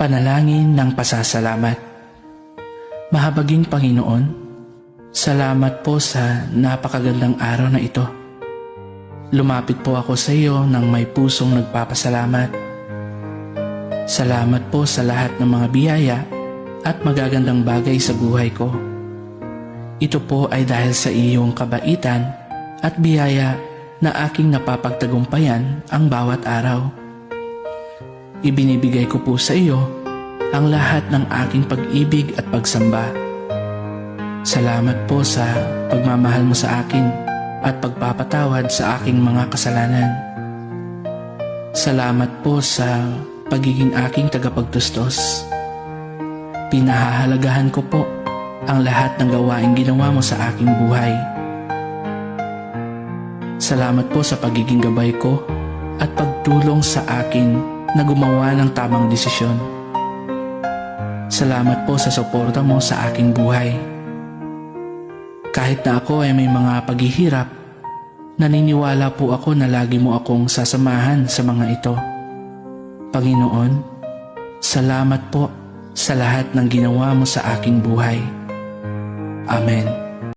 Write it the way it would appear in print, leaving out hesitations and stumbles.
Panalangin ng pasasalamat. Mahabaging Panginoon, salamat po sa napakagandang araw na ito. Lumapit po ako sa iyo ng may pusong nagpapasalamat. Salamat po sa lahat ng mga biyaya at magagandang bagay sa buhay ko. Ito po ay dahil sa iyong kabaitan at biyaya na aking napapagtagumpayan ang bawat araw. Ibinibigay ko po sa iyo ang lahat ng aking pag-ibig at pagsamba. Salamat po sa pagmamahal mo sa akin at pagpapatawad sa aking mga kasalanan. Salamat po sa pagiging aking tagapagtustos. Pinahahalagahan ko po ang lahat ng gawaing ginawa mo sa aking buhay. Salamat po sa pagiging gabay ko at pagtulong sa akin na gumawa ng tamang desisyon. Salamat po sa suporta mo sa aking buhay. Kahit na ako ay may mga paghihirap, naniniwala po ako na lagi mo akong sasamahan sa mga ito. Panginoon, salamat po sa lahat ng ginawa mo sa aking buhay. Amen.